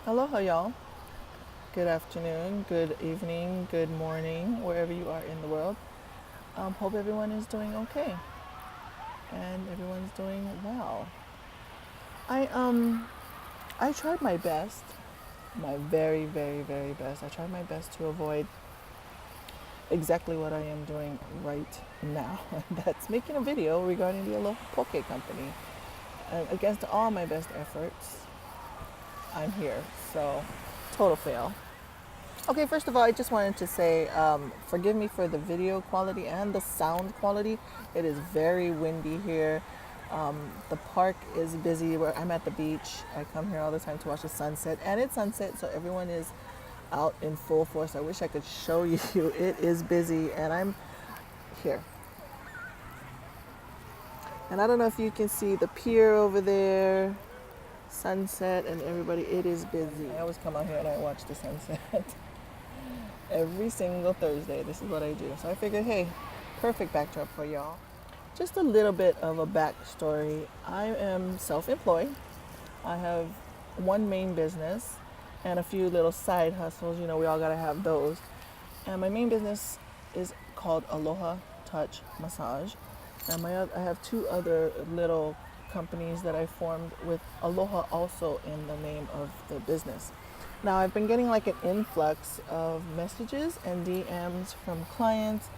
Aloha, y'all. Good afternoon, good evening, good morning, wherever you are in the world. Hope everyone is doing okay and everyone's doing well. I tried my best, my very, very, very best. I tried my best to avoid exactly what I am doing right now. That's making a video regarding the Aloha Poke Company. And against all my best efforts, I'm here. So, total fail. Okay, first of all, I just wanted to say forgive me for the video quality and the sound quality. It is very windy here. The park is busy. I'm at the beach. I come here all the time to watch the sunset, and it's sunset, so everyone is out in full force. I wish I could show you. It is busy, and I'm here. And I don't know if you can see the pier over there, sunset, and everybody. It is busy. I always come out here and I watch the sunset. Every single Thursday, this is what I do. So I figured, hey, perfect backdrop for y'all. Just a little bit of a backstory. I am self-employed. I have one main business and a few little side hustles. You know, we all gotta have those. And my main business is called Aloha Touch Massage. And I have two other little companies that I formed with Aloha also in the name of the business. Now, I've been getting like an influx of messages and DMs from clients,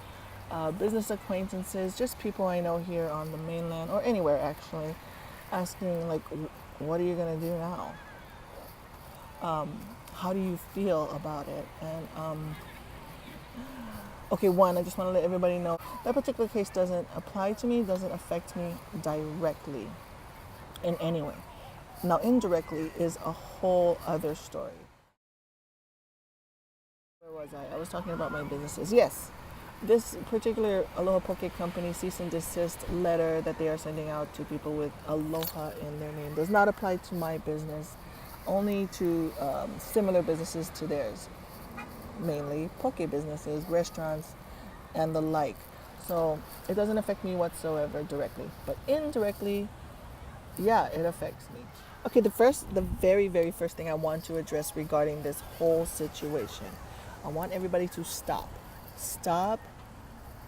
business acquaintances, just people I know here on the mainland or anywhere actually, asking like, what are you going to do now? How do you feel about it? And okay, one, I just want to let everybody know that particular case doesn't apply to me, doesn't affect me directly in any way. Now, indirectly is a whole other story. Where was I? I was talking about my businesses. Yes, this particular Aloha Poke Company cease and desist letter that they are sending out to people with Aloha in their name does not apply to my business, only to similar businesses to theirs, mainly poke businesses, restaurants, and the like. So it doesn't affect me whatsoever directly, but indirectly, yeah, it affects me. Okay, the very, very first thing I want to address regarding this whole situation, I want everybody to stop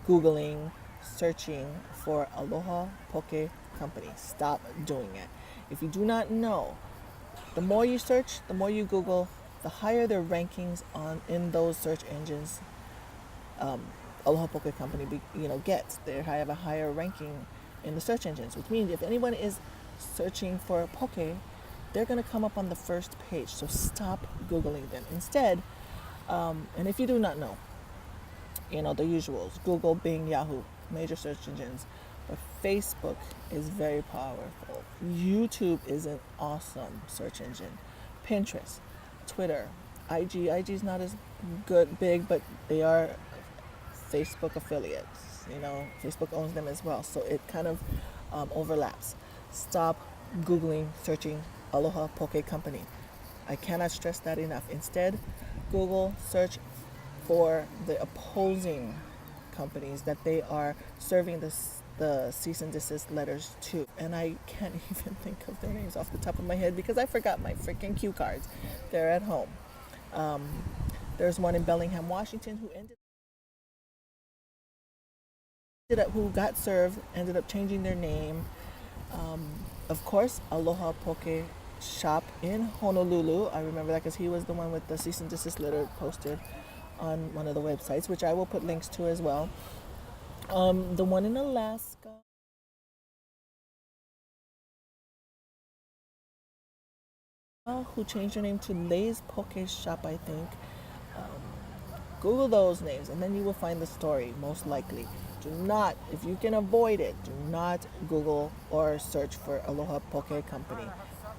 Googling, searching for Aloha Poke Company. Stop doing it. If you do not know, the more you search, the more you Google, the higher their rankings in those search engines. Aloha Poke Company, gets. They have a higher ranking in the search engines, which means if anyone is searching for poke, they're going to come up on the first page. So stop Googling them. Instead, and if you do not know, the usuals, Google, Bing, Yahoo, major search engines. But Facebook is very powerful. YouTube is an awesome search engine. Pinterest, Twitter, IG. IG's not as big, but they are Facebook affiliates. Facebook owns them as well. So it kind of overlaps. Stop Googling, searching Aloha Poke Company. I cannot stress that enough. Instead, Google, search for the opposing companies that they are serving the cease and desist letters to. And I can't even think of their names off the top of my head because I forgot my freaking cue cards. They're at home. There's one in Bellingham, Washington, who got served, ended up changing their name. Of course, Aloha Poke Shop in Honolulu. I remember that because he was the one with the cease and desist letter posted on one of the websites, which I will put links to as well. The one in Alaska. Who changed her name to Lay's Poke Shop, I think. Google those names and then you will find the story, most likely. Do not, if you can avoid it, do not Google or search for Aloha Poke Company.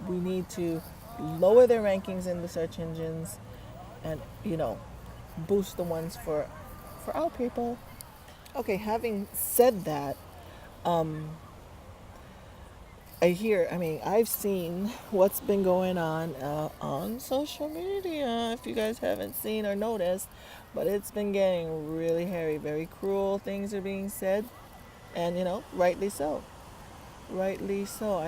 We need to lower their rankings in the search engines and, boost the ones for our people. Okay, having said that, I've seen what's been going on social media, if you guys haven't seen or noticed, but it's been getting really hairy, very cruel things are being said, and, rightly so. Rightly so.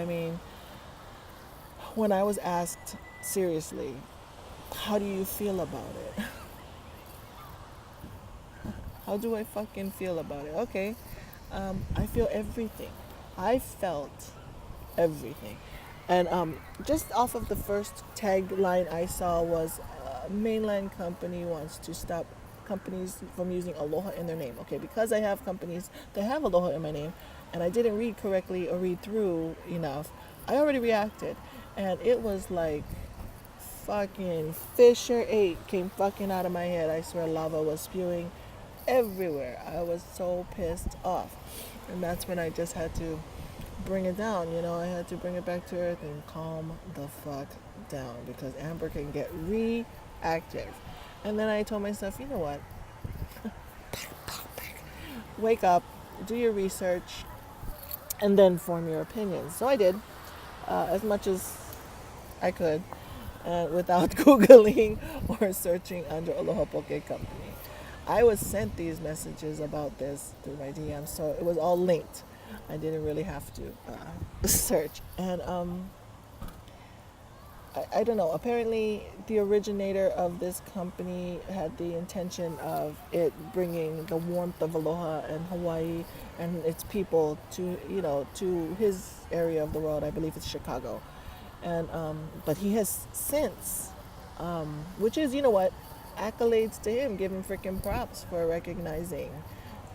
When I was asked seriously, How do you feel about it? How do I fucking feel about it? Okay, I feel everything. I felt everything. And just off of the first tagline I saw was mainland company wants to stop companies from using aloha in their name. Okay, because I have companies that have aloha in my name and I didn't read correctly or read through enough, I already reacted. And it was like fucking Fisher 8 came fucking out of my head. I swear lava was spewing everywhere. I was so pissed off. And that's when I just had to bring it down. I had to bring it back to earth and calm the fuck down because Amber can get reactive. And then I told myself, you know what? Wake up, do your research, and then form your opinions. So I did, as much as I could, without Googling or searching under Aloha Poke Company. I was sent these messages about this through my DM, so it was all linked. I didn't really have to search. And I don't know, apparently the originator of this company had the intention of it bringing the warmth of aloha and Hawaii and its people to his area of the world. I believe it's Chicago. And but he has since, which is, accolades to him, give him freaking props for recognizing,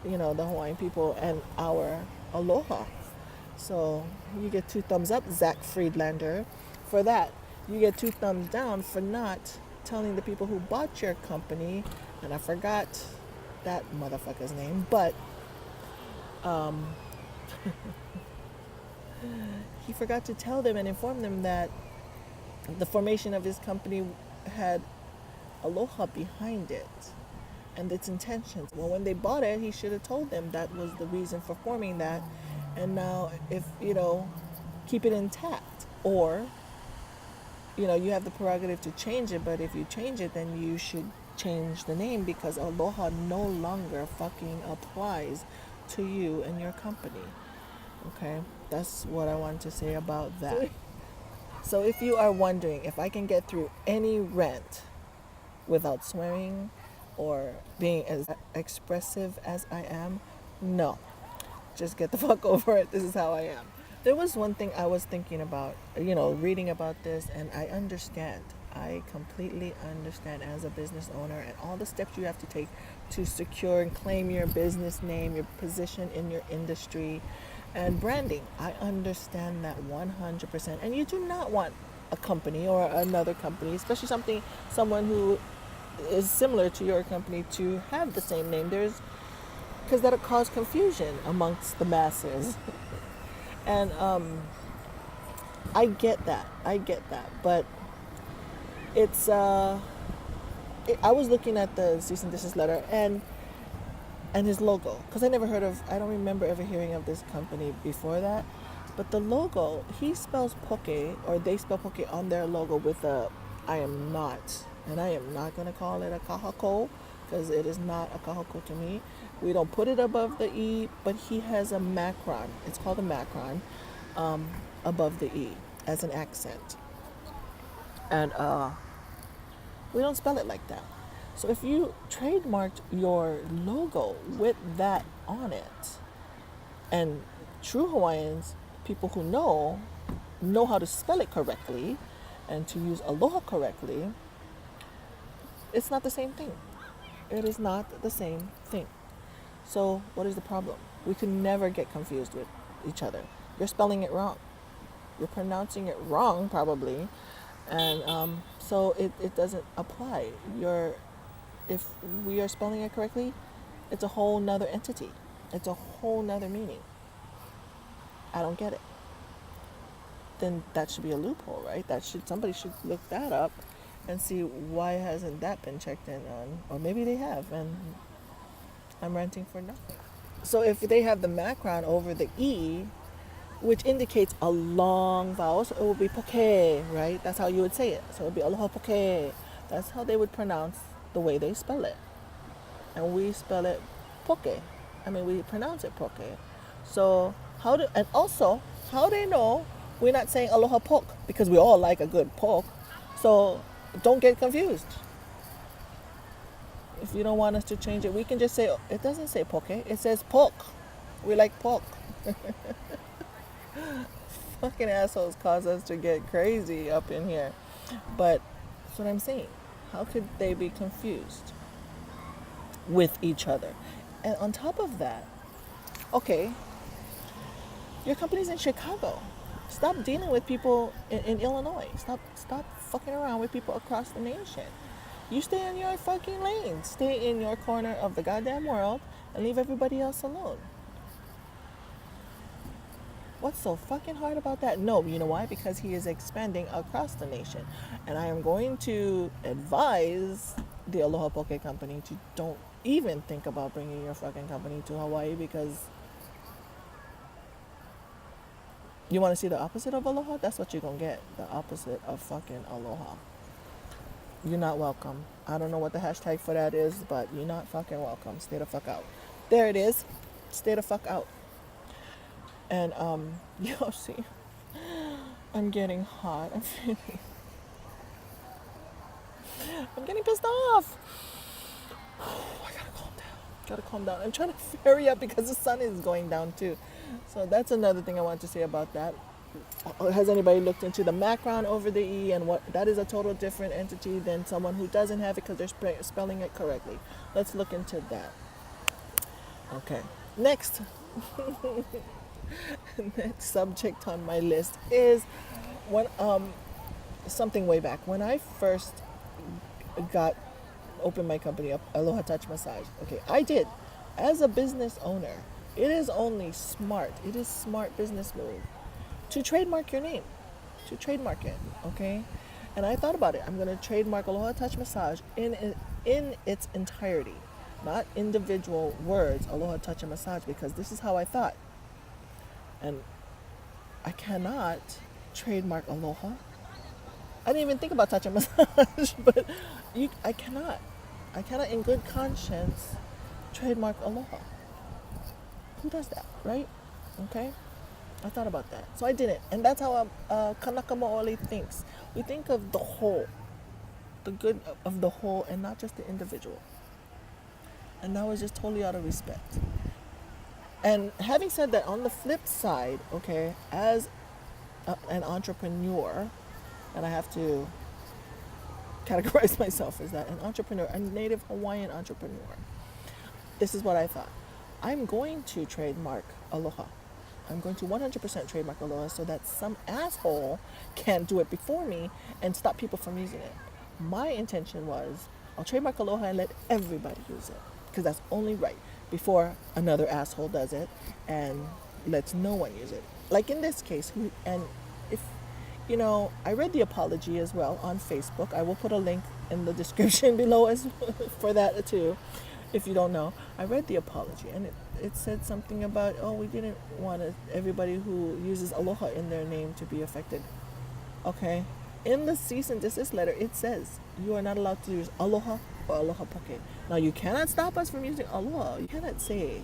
the Hawaiian people and our aloha. So you get 2 thumbs up, Zach Friedlander, for that. You get 2 thumbs down for not telling the people who bought your company, and I forgot that motherfucker's name, but he forgot to tell them and inform them that the formation of his company had aloha behind it and its intentions. Well, when they bought it, he should have told them that was the reason for forming that. And now, if keep it intact, or you have the prerogative to change it, but if you change it, then you should change the name because aloha no longer fucking applies to you and your company. Okay, that's what I want to say about that. So if you are wondering if I can get through any rant without swearing or being as expressive as I am, no. Just get the fuck over it. This is how I am. There was one thing I was thinking about, reading about this, and I understand. I completely understand as a business owner and all the steps you have to take to secure and claim your business name, your position in your industry, and branding. I understand that 100%. And you do not want a company or another company, especially someone who is similar to your company, to have the same name. Because that'll cause confusion amongst the masses. And I get that, but it's I was looking at the cease and desist letter and his logo, because I don't remember ever hearing of this company before that. But the logo, he spells poke, or they spell poke on their logo with I am not going to call it a kahako, because it is not a kahako to me. We don't put it above the E, but he has a macron. It's called a macron above the E as an accent. And we don't spell it like that. So if you trademarked your logo with that on it, and true Hawaiians, people who know how to spell it correctly and to use aloha correctly, it's not the same thing. It is not the same thing. So what is the problem? We can never get confused with each other. You're spelling it wrong. You're pronouncing it wrong, probably. And so it doesn't apply. If we are spelling it correctly, it's a whole nother entity. It's a whole nother meaning. I don't get it. Then that should be a loophole, right? Somebody should look that up and see why hasn't that been checked in on. Or maybe they have, and I'm ranting for nothing. So if they have the macron over the E, which indicates a long vowel, so it would be poke, right? That's how you would say it. So it would be aloha poke. That's how they would pronounce the way they spell it. And we spell it poke. We pronounce it poke. So how they know we're not saying aloha poke? Because we all like a good poke. So don't get confused. If you don't want us to change it, we can just say, it doesn't say poke, it says pork. We like pork. Fucking assholes cause us to get crazy up in here. But that's what I'm saying. How could they be confused with each other? And on top of that, okay, your company's in Chicago. Stop dealing with people in Illinois. Stop fucking around with people across the nation. You stay in your fucking lane. Stay in your corner of the goddamn world and leave everybody else alone. What's so fucking hard about that? No, you know why? Because he is expanding across the nation. And I am going to advise the Aloha Poke Company to don't even think about bringing your fucking company to Hawaii, because you want to see the opposite of aloha? That's what you're going to get. The opposite of fucking aloha. You're not welcome. I don't know what the hashtag for that is, but you're not fucking welcome. Stay the fuck out. There it is. Stay the fuck out. And, yo, see, I'm getting hot. I'm getting pissed off. I gotta calm down. I'm trying to hurry up because the sun is going down too. So that's another thing I want to say about that. Has anybody looked into the macron over the E, and what that is a total different entity than someone who doesn't have it because they're spelling it correctly. Let's look into that. Okay, next. Next subject on my list is when something way back when I first opened my company up, Aloha Touch Massage. Okay, I did as a business owner. It is only smart. It is smart business move to trademark your name, to trademark it. Okay, and I thought about it. I'm going to trademark Aloha Touch Massage in its entirety, not individual words. Aloha Touch and Massage, because this is how I thought. And I cannot trademark Aloha. I didn't even think about touch and massage, but I cannot in good conscience trademark Aloha. Who does that, right? Okay? I thought about that. So I didn't. And that's how Kanaka Mo'ole thinks. We think of the whole, the good of the whole, and not just the individual. And that was just totally out of respect. And having said that, on the flip side, okay, as an entrepreneur, and I have to categorize myself as that, an entrepreneur, a native Hawaiian entrepreneur, this is what I thought. I'm going to trademark Aloha. I'm going to 100% trademark Aloha so that some asshole can't do it before me and stop people from using it. My intention was, I'll trademark Aloha and let everybody use it, because that's only right, before another asshole does it and lets no one use it. Like in this case, and if, you know, I read the apology as well on Facebook. I will put a link in the description below as for that too, if you don't know. I read the apology, and it said something about, oh, we didn't want everybody who uses Aloha in their name to be affected. Okay, in the cease and desist letter, it says you are not allowed to use Aloha or Aloha Poke. Now, you cannot stop us from using Aloha. You cannot say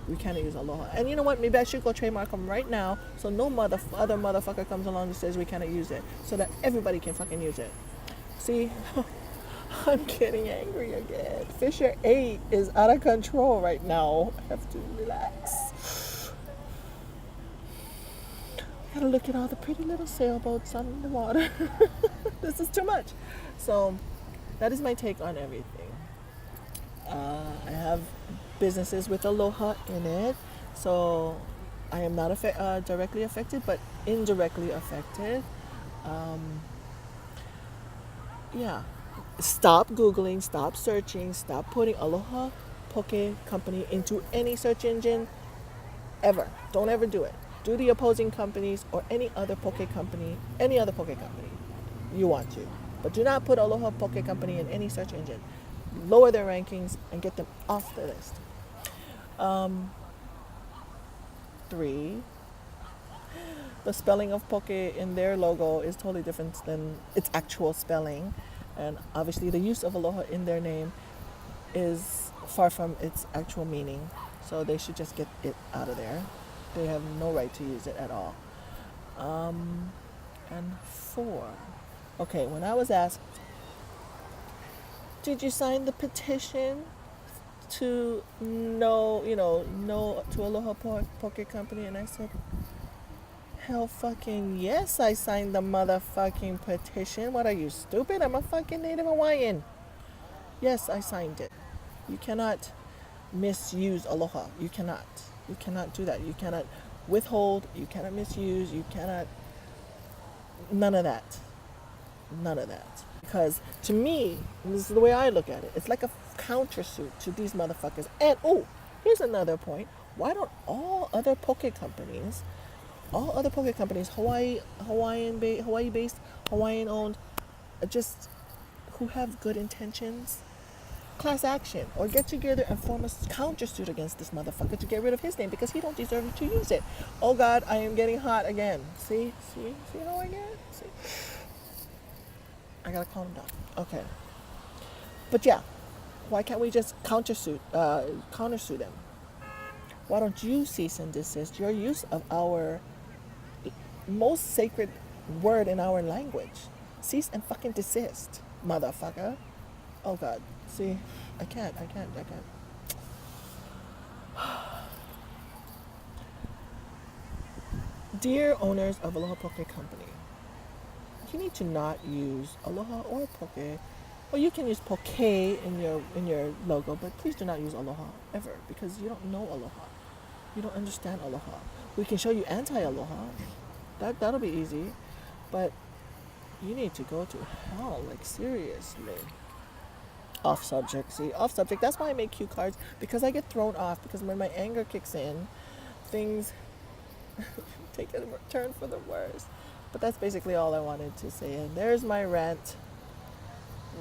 we cannot use Aloha. And you know what? Maybe I should go trademark them right now, so no other motherfucker comes along and says we cannot use it, so that everybody can fucking use it. See, I'm getting angry again. Fisher 8 is out of control right now. I have to relax. I gotta look at all the pretty little sailboats on the water. This is too much. So that is my take on everything. I have businesses with Aloha in it, so I am not directly affected, but indirectly affected. Yeah. Stop Googling, stop searching, stop putting Aloha Poke Company into any search engine ever. Don't ever do it. Do the opposing companies or any other Poke company you want to. But do not put Aloha Poke Company in any search engine. Lower their rankings and get them off the list. 3, the spelling of Poke in their logo is totally different than its actual spelling. And obviously the use of Aloha in their name is far from its actual meaning. So they should just get it out of there. They have no right to use it at all. And 4, okay, when I was asked Did you sign the petition to no to Aloha Poke Company? And I said, hell fucking yes, I signed the motherfucking petition. What are you, stupid? I'm a fucking Native Hawaiian. Yes, I signed it. You cannot misuse Aloha. You cannot. You cannot do that. You cannot withhold. You cannot misuse. You cannot. None of that. None of that. Because to me, this is the way I look at it, it's like a countersuit to these motherfuckers. And oh, here's another point. Why don't all other poke companies, Hawaii-based, Hawaiian owned, just who have good intentions, class action or get together and form a countersuit against this motherfucker to get rid of his name because he don't deserve to use it. Oh God, I am getting hot again. See how I get? See? I gotta calm down. Okay. But yeah, why can't we just countersue them? Why don't you cease and desist your use of our most sacred word in our language? Cease and fucking desist, motherfucker. Oh God. See, I can't. Dear owners of Aloha Poke Company, you need to not use Aloha or Poke. Well, you can use Poke in your logo, but please do not use Aloha ever because you don't know Aloha. You don't understand Aloha. We can show you anti-Aloha. That'll be easy, but you need to go to hell, like seriously. Off subject. See, off subject. That's why I make cue cards, because I get thrown off, because when my anger kicks in, things take a turn for the worse. But that's basically all I wanted to say. And there's my rant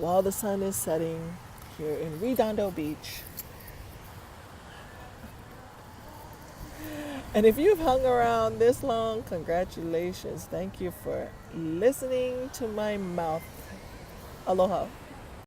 while the sun is setting here in Redondo Beach. And if you've hung around this long, congratulations. Thank you for listening to my mouth. Aloha.